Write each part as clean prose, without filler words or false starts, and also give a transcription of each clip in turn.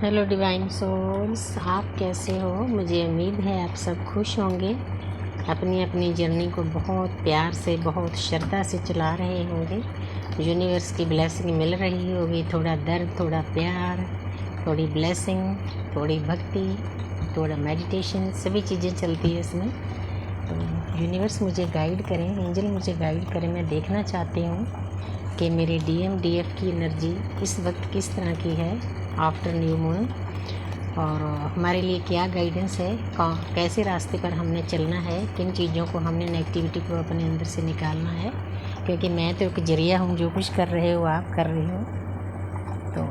Hello divine souls, आप कैसे हो। मुझे उम्मीद है आप सब खुश होंगे, अपनी अपनी जर्नी को बहुत प्यार से, बहुत श्रद्धा से चला रहे होंगे। यूनिवर्स की ब्लेसिंग मिल रही होगी। थोड़ा दर्द, थोड़ा प्यार, थोड़ी ब्लेसिंग, थोड़ी भक्ति, थोड़ा मेडिटेशन, सभी चीज़ें चलती है इसमें। तो यूनिवर्स मुझे गाइड करें, एंजल मुझे गाइड करें। मैं देखना चाहती हूँ कि मेरे DF की एनर्जी इस वक्त किस तरह की है आफ्टर न्यू मून, और हमारे लिए क्या गाइडेंस है, कैसे रास्ते पर हमने चलना है, किन चीज़ों को हमने, नेगेटिविटी को अपने अंदर से निकालना है। क्योंकि मैं तो एक जरिया हूँ, जो कुछ कर रहे हो आप कर रहे हो। तो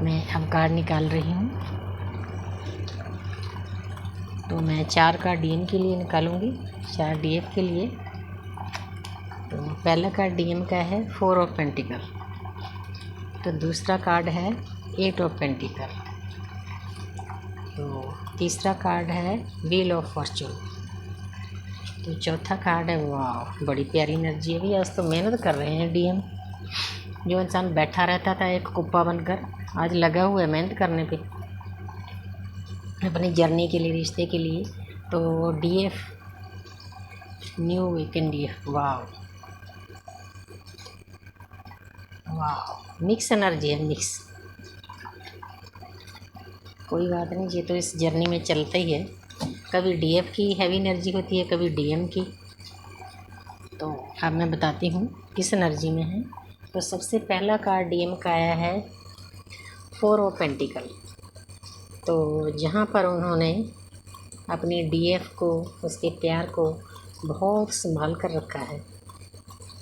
मैं अब कार्ड निकाल रही हूँ। तो मैं 4 कार्ड DM के लिए निकालूंगी, 4 DF के लिए। तो पहला कार्ड DM का है 4 ऑफ पेंटिकल। तो दूसरा कार्ड है 8 ऑफ पेंटिकल। तो तीसरा कार्ड है व्हील ऑफ फॉर्चून। तो चौथा कार्ड है, वाह बड़ी प्यारी एनर्जी है। भैया आज तो मेहनत कर रहे हैं DM। जो इंसान बैठा रहता था एक कुप्पा बनकर, आज लगा हुआ है मेहनत करने पे अपनी जर्नी के लिए, रिश्ते के लिए। तो DF न्यू वीकेंड DF, वाह वाह, मिक्स एनर्जी है, मिक्स। कोई बात नहीं, ये तो इस जर्नी में चलता ही है। कभी DF की हैवी एनर्जी होती है, कभी DM की। तो अब मैं बताती हूँ किस एनर्जी में है। तो सबसे पहला कार्ड DM का आया है 4 ऑफ पेंटिकल। तो जहाँ पर उन्होंने अपनी DF को, उसके प्यार को बहुत संभाल कर रखा है,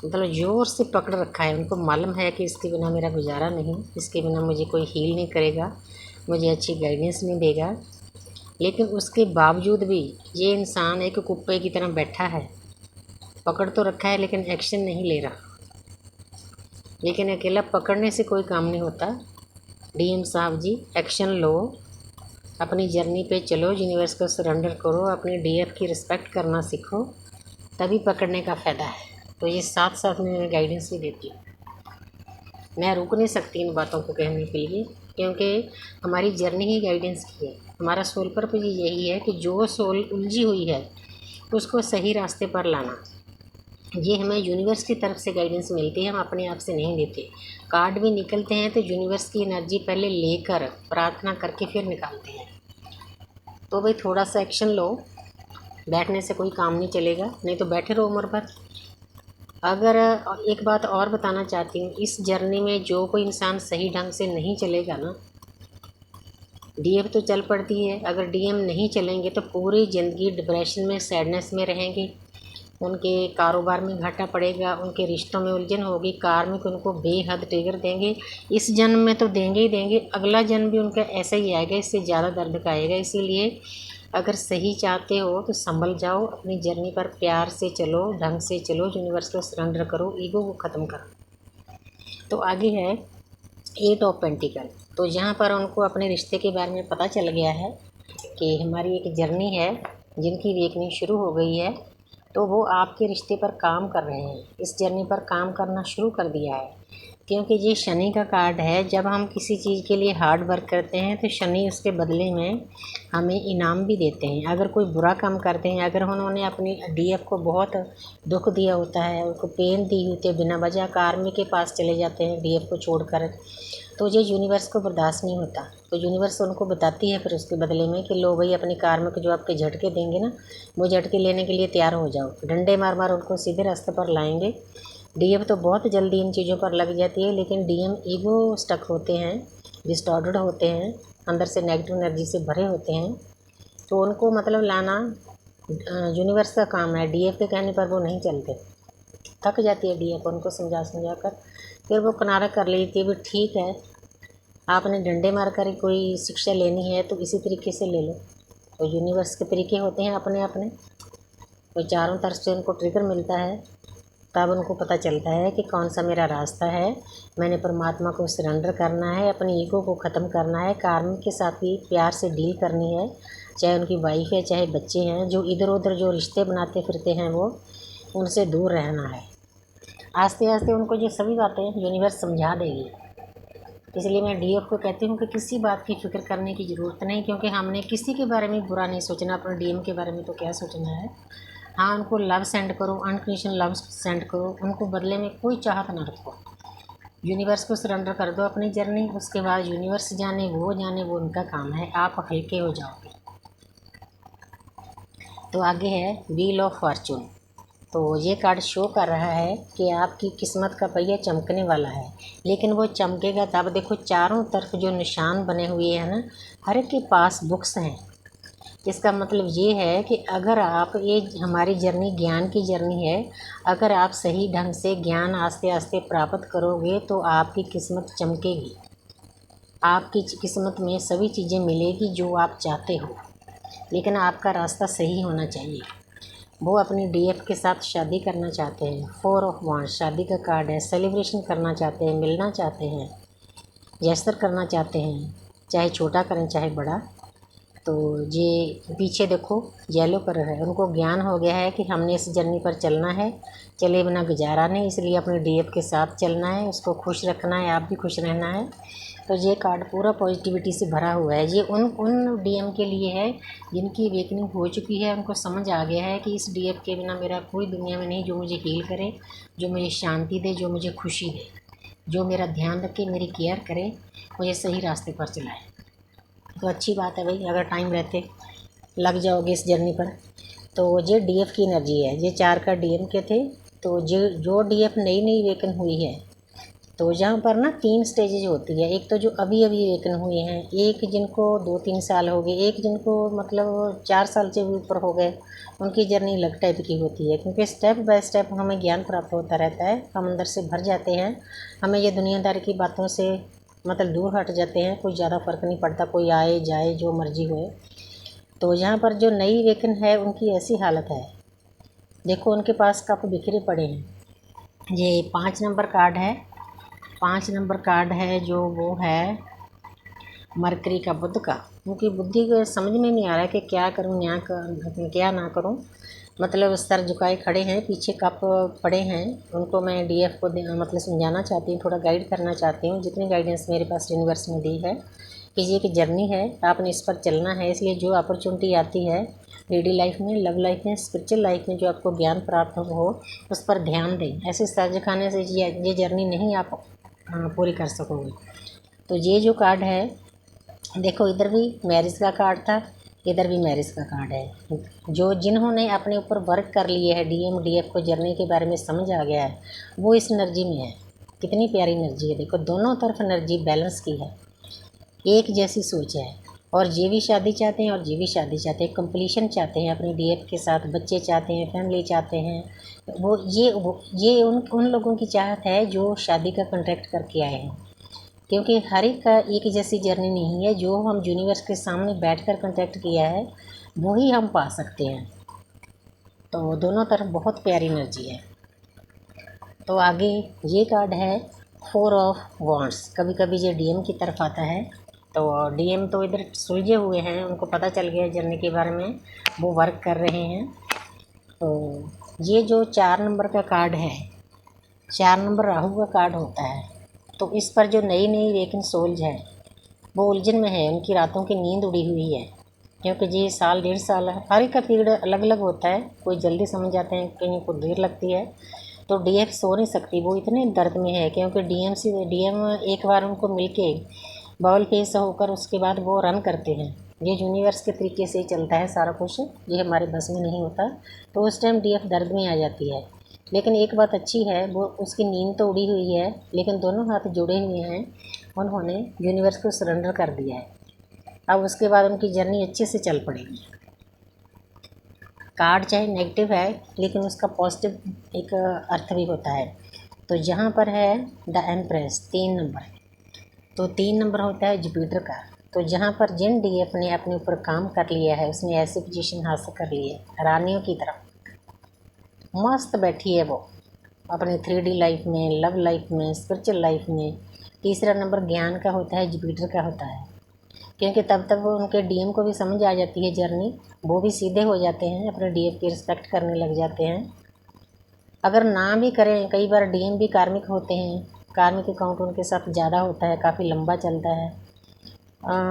मतलब ज़ोर से पकड़ रखा है। उनको मालूम है कि इसके बिना मेरा गुजारा नहीं, इसके बिना मुझे कोई हील नहीं करेगा, मुझे अच्छी गाइडेंस नहीं देगा। लेकिन उसके बावजूद भी ये इंसान एक कुप्पे की तरह बैठा है, पकड़ तो रखा है लेकिन एक्शन नहीं ले रहा। लेकिन अकेला पकड़ने से कोई काम नहीं होता। DM साहब जी, एक्शन लो, अपनी जर्नी पे चलो, यूनिवर्स को सरेंडर करो, अपनी DF की रिस्पेक्ट करना सीखो, तभी पकड़ने का फ़ायदा है। तो ये साथ साथ में गाइडेंस भी देती हूँ। मैं रुक नहीं सकती इन बातों को कहने के लिए, क्योंकि हमारी जर्नी ही गाइडेंस की है। हमारा सोल पर्पस यही है कि जो सोल उलझी हुई है उसको सही रास्ते पर लाना। ये हमें यूनिवर्स की तरफ से गाइडेंस मिलती है, हम अपने आप से नहीं देते। कार्ड भी निकलते हैं तो यूनिवर्स की एनर्जी पहले लेकर प्रार्थना करके फिर निकालते हैं। तो भाई थोड़ा सा एक्शन लो, बैठने से कोई काम नहीं चलेगा, नहीं तो बैठे रहो उम्र भर। अगर एक बात और बताना चाहती हूँ, इस जर्नी में जो कोई इंसान सही ढंग से नहीं चलेगा ना, DF तो चल पड़ती है, अगर DM नहीं चलेंगे तो पूरी ज़िंदगी डिप्रेशन में, सैडनेस में रहेंगे। उनके कारोबार में घाटा पड़ेगा, उनके रिश्तों में उलझन होगी, कार्मिक उनको बेहद ट्रिगर देंगे। इस जन्म में तो देंगे ही देंगे, अगला जन्म भी उनका ऐसा ही आएगा, इससे ज़्यादा दर्द का आएगा। इसीलिए अगर सही चाहते हो तो संभल जाओ, अपनी जर्नी पर प्यार से चलो, ढंग से चलो, यूनिवर्स को सरेंडर करो, ईगो को ख़त्म करो। तो आगे है 8 ऑफ पेंटिकल। तो यहाँ पर उनको अपने रिश्ते के बारे में पता चल गया है कि हमारी एक जर्नी है, जिनकी वेकनिंग शुरू हो गई है। तो वो आपके रिश्ते पर काम कर रहे हैं, इस जर्नी पर काम करना शुरू कर दिया है। क्योंकि ये शनि का कार्ड है, जब हम किसी चीज़ के लिए हार्ड वर्क करते हैं तो शनि उसके बदले में हमें इनाम भी देते हैं। अगर कोई बुरा काम करते हैं, अगर उन्होंने अपनी DF को बहुत दुख दिया होता है, उनको पेन दी होती है, बिना वजह कार्मिक के पास चले जाते हैं DF को छोड़कर, तो ये यूनिवर्स को बर्दाश्त नहीं होता। तो यूनिवर्स उनको बताती है फिर उसके बदले में कि लो भाई, अपनी कार्मिक जो आपके झटके देंगे ना, वो झटके लेने के लिए तैयार हो जाओ। डंडे मार मार उनको सीधे रास्ते पर लाएंगे। DM तो बहुत जल्दी इन चीज़ों पर लग जाती है, लेकिन DM ईगो स्टक होते हैं, डिस्टॉर्टेड होते हैं, अंदर से नेगेटिव एनर्जी से भरे होते हैं। तो उनको मतलब लाना यूनिवर्स का काम है। DF के कहने पर वो नहीं चलते, थक जाती है DF उनको समझा समझा कर, फिर वो किनारा कर लेती है। भी ठीक है, आपने डंडे मार कर कोई शिक्षा लेनी है तो इसी तरीके से ले लो। तो यूनिवर्स के तरीके होते हैं अपने अपने, तो चारों तरफ से उनको ट्रिगर मिलता है, तब उनको पता चलता है कि कौन सा मेरा रास्ता है। मैंने परमात्मा को सरेंडर करना है, अपनी ईगो को ख़त्म करना है, कार्मिक के साथ भी प्यार से डील करनी है, चाहे उनकी वाइफ है चाहे बच्चे हैं, जो इधर उधर जो रिश्ते बनाते फिरते हैं वो उनसे दूर रहना है। आस्ते आस्ते उनको ये सभी बातें यूनिवर्स समझा देगी। इसलिए मैं डीएफ को कहती हूँ कि किसी बात की फ़िक्र करने की ज़रूरत नहीं, क्योंकि हमने किसी के बारे में बुरा नहीं सोचना, अपने डीएम के बारे में तो क्या सोचना है। हाँ, उनको लव सेंड करो, अनकंडीशनल लव सेंड करो, उनको बदले में कोई चाहत ना रखो। यूनिवर्स को सरेंडर कर दो अपनी जर्नी, उसके बाद यूनिवर्स जाने, वो उनका काम है, आप हल्के हो जाओगे। तो आगे है व्हील ऑफ फॉर्चून। तो ये कार्ड शो कर रहा है कि आपकी किस्मत का पहिया चमकने वाला है, लेकिन वो चमकेगा तब, देखो चारों तरफ जो निशान बने हुए हैं ना, हर एक के पास बुक्स हैं। इसका मतलब ये है कि अगर आप, ये हमारी जर्नी ज्ञान की जर्नी है, अगर आप सही ढंग से ज्ञान आस्ते आस्ते प्राप्त करोगे तो आपकी किस्मत चमकेगी, आपकी किस्मत में सभी चीज़ें मिलेगी जो आप चाहते हो, लेकिन आपका रास्ता सही होना चाहिए। वो अपनी डीएफ के साथ शादी करना चाहते हैं, 4 ऑफ वांड्स शादी का कार्ड है, सेलिब्रेशन करना चाहते हैं, मिलना चाहते हैं, जेस्चर करना चाहते हैं, चाहे छोटा करें चाहे बड़ा। तो ये पीछे देखो येलो कलर है, उनको ज्ञान हो गया है कि हमने इस जर्नी पर चलना है, चले बिना गुजारा नहीं, इसलिए अपने डीएफ के साथ चलना है, उसको खुश रखना है, आप भी खुश रहना है। तो ये कार्ड पूरा पॉजिटिविटी से भरा हुआ है। ये उन डीएम के लिए है जिनकी अवेकनिंग हो चुकी है, उनको समझ आ गया है कि इस डीएफ के बिना मेरा कोई दुनिया में नहीं, जो मुझे हील करे, जो मुझे शांति दे, जो मुझे खुशी दे, जो मेरा ध्यान रखे, मेरी केयर करे, मुझे सही रास्ते पर चलाए। तो अच्छी बात है भाई, अगर टाइम रहते लग जाओगे इस जर्नी पर। तो ये डीएफ की एनर्जी है, ये 4 का डीएम के थे। तो जो डीएफ नई वेकन हुई है, तो जहाँ पर ना 3 स्टेजेज होती है। एक तो जो अभी वेकन हुए हैं, एक जिनको 2-3 साल हो गए, एक जिनको मतलब 4 साल से भी ऊपर हो गए, उनकी जर्नी अलग टाइप की होती है, क्योंकि स्टेप बाय स्टेप हमें ज्ञान प्राप्त होता रहता है, हम अंदर से भर जाते हैं, हमें ये दुनियादारी की बातों से मतलब दूर हट जाते हैं, कोई ज़्यादा फ़र्क नहीं पड़ता, कोई आए जाए जो मर्जी होए। तो यहाँ पर जो नई वेकन है उनकी ऐसी हालत है, देखो उनके पास कप बिखरे पड़े हैं। ये 5 नंबर कार्ड है, 5 नंबर कार्ड है जो वो है मरकरी का, बुध का। उनकी बुद्धि को समझ में नहीं आ रहा है कि क्या करूं, क्या ना करूं, मतलब सर झुकाए खड़े हैं, पीछे कप पड़े हैं। उनको मैं डीएफ को मतलब समझाना चाहती हूँ, थोड़ा गाइड करना चाहती हूँ, जितनी गाइडेंस मेरे पास यूनिवर्स में दी है कि ये एक जर्नी है, आपने इस पर चलना है। इसलिए जो अपॉर्चुनिटी आती है डेली लाइफ में, लव लाइफ में, स्पिरिचुअल लाइफ में, जो आपको ज्ञान प्राप्त हो उस पर ध्यान दें। ऐसे सर झुकाने से ये जर्नी नहीं आप पूरी कर सकोगे। तो ये जो कार्ड है, देखो इधर भी मैरिज का कार्ड था, इधर भी मैरिज का कार्ड है। जो जिन्होंने अपने ऊपर वर्क कर लिए है, डीएम डीएफ को जर्नी के बारे में समझ आ गया है, वो इस एनर्जी में है। कितनी प्यारी एनर्जी है, देखो दोनों तरफ एनर्जी बैलेंस की है, एक जैसी सोच है। और ये भी शादी चाहते हैं और ये भी शादी चाहते हैं, कंप्लीशन चाहते हैं अपने डीएफ के साथ, बच्चे चाहते हैं, फैमिली चाहते हैं। ये उन लोगों की चाहत है जो शादी का कॉन्ट्रैक्ट करके आए हैं, क्योंकि हर एक का एक जैसी जर्नी नहीं है। जो हम यूनिवर्स के सामने बैठकर कॉन्टैक्ट किया है वही हम पा सकते हैं। तो दोनों तरफ बहुत प्यारी एनर्जी है। तो आगे ये कार्ड है 4 ऑफ वांड्स। कभी कभी ये डीएम की तरफ आता है, तो डीएम तो इधर सुलझे हुए हैं, उनको पता चल गया जर्नी के बारे में, वो वर्क कर रहे हैं। तो ये जो 4 नंबर का कार्ड है, 4 नंबर राहु का कार्ड होता है। तो इस पर जो नई वेकन सोल्स है वो उलझन में है, उनकी रातों की नींद उड़ी हुई है, क्योंकि ये साल 1.5 साल है, हर एक का पीरियड अलग अलग होता है, कोई जल्दी समझ जाते हैं, कहीं को देर लगती है। तो डीएफ सो नहीं सकती, वो इतने दर्द में है, क्योंकि डीएम एक बार उनको मिलके बबल फेस होकर उसके बाद वो रन करते हैं। ये यूनिवर्स के तरीके से ही चलता है सारा कुछ, ये हमारे बस में नहीं होता। तो उस टाइम डीएफ दर्द में आ जाती है। लेकिन एक बात अच्छी है, वो उसकी नींद तो उड़ी हुई है, लेकिन दोनों हाथ जुड़े हुए हैं, उन्होंने यूनिवर्स को सरेंडर कर दिया है। अब उसके बाद उनकी जर्नी अच्छे से चल पड़ेगी। कार्ड चाहे नेगेटिव है, लेकिन उसका पॉजिटिव एक अर्थ भी होता है। तो यहाँ पर है द एम्प्रेस, 3 नंबर। तो 3 नंबर होता है जुपिटर का। तो जहाँ पर जिन डीएफ ने अपने ऊपर काम कर लिया है, उसने ऐसी पोजीशन हासिल कर ली है रानियों की तरह, मस्त बैठी है वो अपनी 3D लाइफ में, लव लाइफ में, स्पिरिचुअल लाइफ में। तीसरा नंबर ज्ञान का होता है, जुपिटर का होता है, क्योंकि तब तक वो उनके डीएम को भी समझ आ जाती है जर्नी, वो भी सीधे हो जाते हैं, अपने डीएफ की रिस्पेक्ट करने लग जाते हैं। अगर ना भी करें, कई बार डीएम भी कार्मिक होते हैं, कार्मिक अकाउंट उनके साथ ज़्यादा होता है, काफ़ी लंबा चलता है,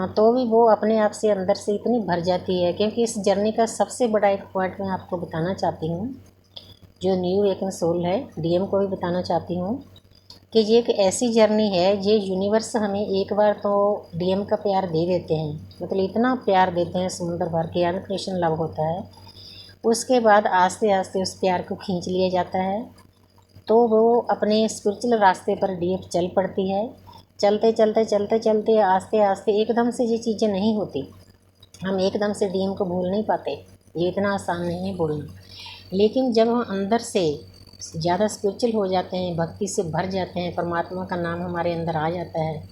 तो भी वो अपने आप से अंदर से इतनी भर जाती है। क्योंकि इस जर्नी का सबसे बड़ा एक पॉइंट मैं आपको बताना चाहती हूँ, जो न्यू वेकन सोल है, डीएम को भी बताना चाहती हूँ कि ये एक ऐसी जर्नी है, ये यूनिवर्स हमें एक बार तो डीएम का प्यार दे देते हैं, मतलब इतना प्यार देते हैं समुद्र भर के अनकंडीशनल लव होता है। उसके बाद आस्ते आस्ते उस प्यार को खींच लिया जाता है, तो वो अपने स्पिरिचुअल रास्ते पर डीएफ चल पड़ती है। चलते चलते चलते चलते आस्ते आस्ते एकदम से ये चीज़ें नहीं होती, हम एकदम से डीएम को भूल नहीं पाते, ये इतना आसान नहीं है भूलना। लेकिन जब हम अंदर से ज़्यादा स्पिरिचुअल हो जाते हैं, भक्ति से भर जाते हैं, परमात्मा का नाम हमारे अंदर आ जाता है,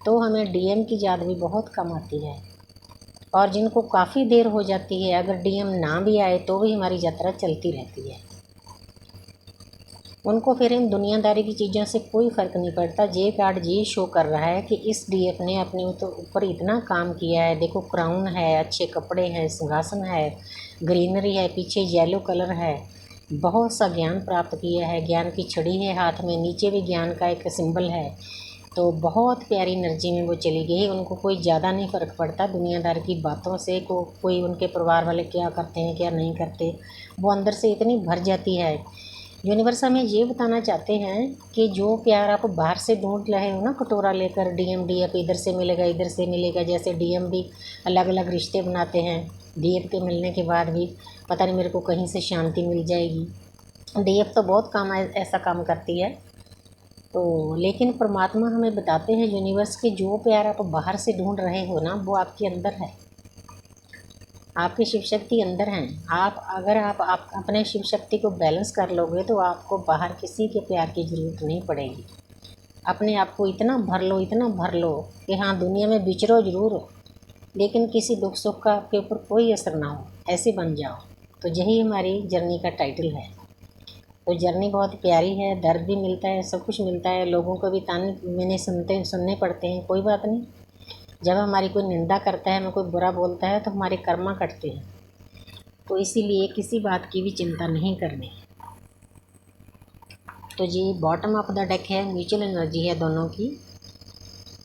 तो हमें डीएम की याद भी बहुत कम आती है। और जिनको काफ़ी देर हो जाती है, अगर डीएम ना भी आए तो भी हमारी यात्रा चलती रहती है, उनको फिर इन दुनियादारी की चीज़ों से कोई फ़र्क नहीं पड़ता। जे कार्ड ये शो कर रहा है कि इस डीएफ ने अपने ऊपर इतना काम किया है, देखो क्राउन है, अच्छे कपड़े हैं, सिंहासन है, ग्रीनरी है, पीछे येलो कलर है, बहुत सा ज्ञान प्राप्त किया है, ज्ञान की छड़ी है हाथ में, नीचे भी ज्ञान का एक सिंबल है, तो बहुत प्यारी एनर्जी में वो चली गई। उनको कोई ज़्यादा नहीं फ़र्क पड़ता दुनियादार की बातों से, कोई उनके परिवार वाले क्या करते हैं क्या नहीं करते, वो अंदर से इतनी भर जाती है। यूनिवर्स हमें ये बताना चाहते हैं कि जो प्यार आप बाहर से ढूंढ रहे हो ना, कटोरा लेकर, डीएम डीएफ इधर से मिलेगा इधर से मिलेगा, जैसे डीएम भी अलग अलग रिश्ते बनाते हैं, डीएफ के मिलने के बाद भी पता नहीं मेरे को कहीं से शांति मिल जाएगी। डीएफ तो बहुत काम ऐसा काम करती है, तो लेकिन परमात्मा हमें बताते हैं यूनिवर्स के जो प्यार आप बाहर से ढूंढ रहे हो ना, वो आपके अंदर है, आपकी शिव शक्ति अंदर हैं। अगर आप अपने शिव शक्ति को बैलेंस कर लोगे तो आपको बाहर किसी के प्यार की ज़रूरत नहीं पड़ेगी। अपने आप को इतना भर लो कि हाँ, दुनिया में विचरो ज़रूर लेकिन किसी दुख सुख का आपके ऊपर कोई असर ना हो, ऐसे बन जाओ। तो यही हमारी जर्नी का टाइटल है। तो जर्नी बहुत प्यारी है, दर्द भी मिलता है, सब कुछ मिलता है, लोगों को भी ताने मैंने सुनने पड़ते हैं, कोई बात नहीं। जब हमारी कोई निंदा करता है, हमें कोई बुरा बोलता है, तो हमारे कर्मा कटते हैं, तो इसीलिए किसी बात की भी चिंता नहीं करनी। तो ये बॉटम ऑफ द डेक है, म्यूचुअल एनर्जी है दोनों की।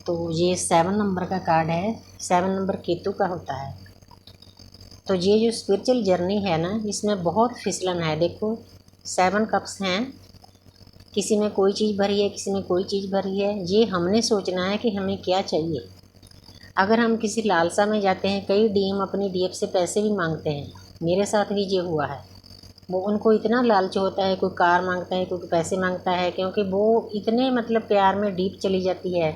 तो ये 7 नंबर का कार्ड है, 7 नंबर केतु का होता है। तो ये जो स्पिरिचुअल जर्नी है ना, इसमें बहुत फिसलन है। देखो 7 कप्स हैं, किसी में कोई चीज़ भरी है, किसी में कोई चीज़ भरी है। ये हमने सोचना है कि हमें क्या चाहिए। अगर हम किसी लालसा में जाते हैं, कई डीएम अपनी डीएफ से पैसे भी मांगते हैं, मेरे साथ भी ये हुआ है। वो उनको इतना लालच होता है, कोई कार मांगता है, कोई पैसे मांगता है, क्योंकि वो इतने मतलब प्यार में डीप चली जाती है।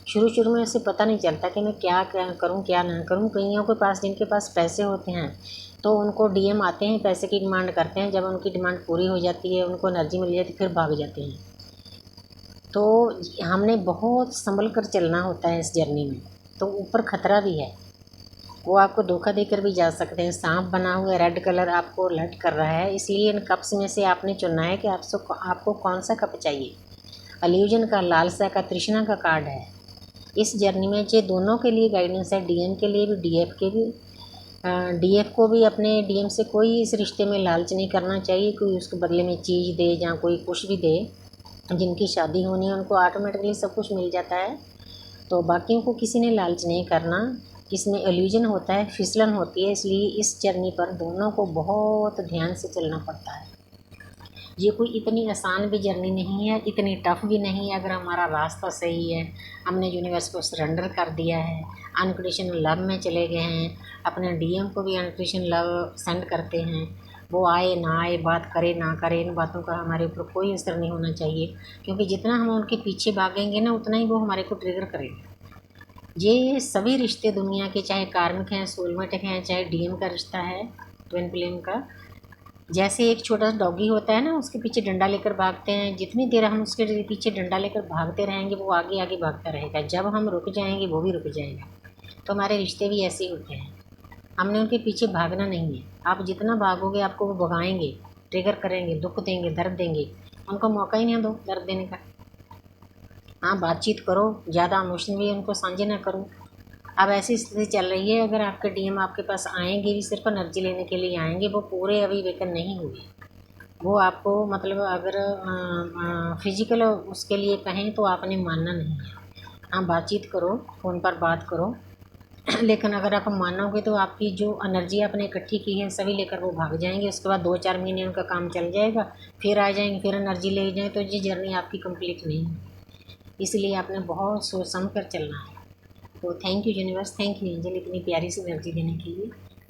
शुरू शुरू में उसे पता नहीं चलता कि मैं क्या क्या करूँ क्या ना करूँ। कईयों के पास, जिनके पास पैसे होते हैं, तो उनको डीएम आते हैं, पैसे की डिमांड करते हैं, जब उनकी डिमांड पूरी हो जाती है, उनको एनर्जी मिल जाती है, फिर भाग जाते हैं। तो हमने बहुत संभल कर चलना होता है इस जर्नी में। तो ऊपर खतरा भी है, वो आपको धोखा देकर भी जा सकते हैं। सांप बना हुआ रेड कलर आपको अलर्ट कर रहा है, इसलिए इन कप्स में से आपने चुनना है कि आपको कौन सा कप चाहिए। अल्यूजन का, लालसा का, तृष्णा का कार्ड है इस जर्नी में। ये दोनों के लिए गाइडेंस है, डीएम के लिए भी, डीएफ के भी। डीएफ को भी अपने डीएम से कोई इस रिश्ते में लालच नहीं करना चाहिए, कोई उसके बदले में चीज़ दे या कोई कुछ भी दे। जिनकी शादी होनी है उनको ऑटोमेटिकली सब कुछ मिल जाता है, तो बाकियों को किसी ने लालच नहीं करना। इसमें इल्यूजन होता है, फिसलन होती है, इसलिए इस जर्नी पर दोनों को बहुत ध्यान से चलना पड़ता है। ये कोई इतनी आसान भी जर्नी नहीं है, इतनी टफ भी नहीं है। अगर हमारा रास्ता सही है, हमने यूनिवर्स को सरेंडर कर दिया है, अनकंडीशनल लव में चले गए हैं, अपने डीएम को भी अनकंडीशनल लव सेंड करते हैं, वो आए ना आए, बात करे ना करे, इन बातों का हमारे ऊपर कोई असर नहीं होना चाहिए। क्योंकि जितना हम उनके पीछे भागेंगे ना, उतना ही वो हमारे को ट्रिगर करेंगे। ये सभी रिश्ते दुनिया के, चाहे कार्मिक हैं, सोलमेट हैं, चाहे डीएम का रिश्ता है, ट्विन फ्लेम का, जैसे एक छोटा सा डॉगी होता है ना, उसके पीछे डंडा लेकर भागते हैं, जितनी देर हम उसके पीछे डंडा लेकर भागते रहेंगे, वो आगे आगे भागता रहेगा। जब हम रुक जाएंगे, वो भी रुक जाएगा। तो हमारे रिश्ते भी ऐसे ही होते हैं, हमने उनके पीछे भागना नहीं है। आप जितना भागोगे, आपको वो भगाएंगे, ट्रिगर करेंगे, दुख देंगे, दर्द देंगे, उनको मौका ही नहीं दो दर्द देने का। हाँ, बातचीत करो, ज़्यादा इमोशन भी उनको साझे ना करो। अब ऐसी स्थिति चल रही है, अगर आपके डीएम आपके पास आएंगे भी सिर्फ एनर्जी लेने के लिए आएंगे, वो पूरे अभी वेकन नहीं हुए, वो आपको मतलब अगर फिजिकल उसके लिए कहें तो आपने मानना नहीं है। हाँ, बातचीत करो, फ़ोन पर बात करो, लेकिन अगर आप मानोगे तो आपकी जो एनर्जी आपने इकट्ठी की है सभी लेकर वो भाग जाएंगे। उसके बाद 2-4 महीने उनका काम चल जाएगा, फिर आ जाएंगे, फिर एनर्जी ले जाएँ, तो ये जर्नी आपकी कंप्लीट नहीं है। इसलिए आपने बहुत सोच समझ कर चलना है। तो thank you universe, thank you angel, इतनी प्यारी सी एनर्जी देने के लिए।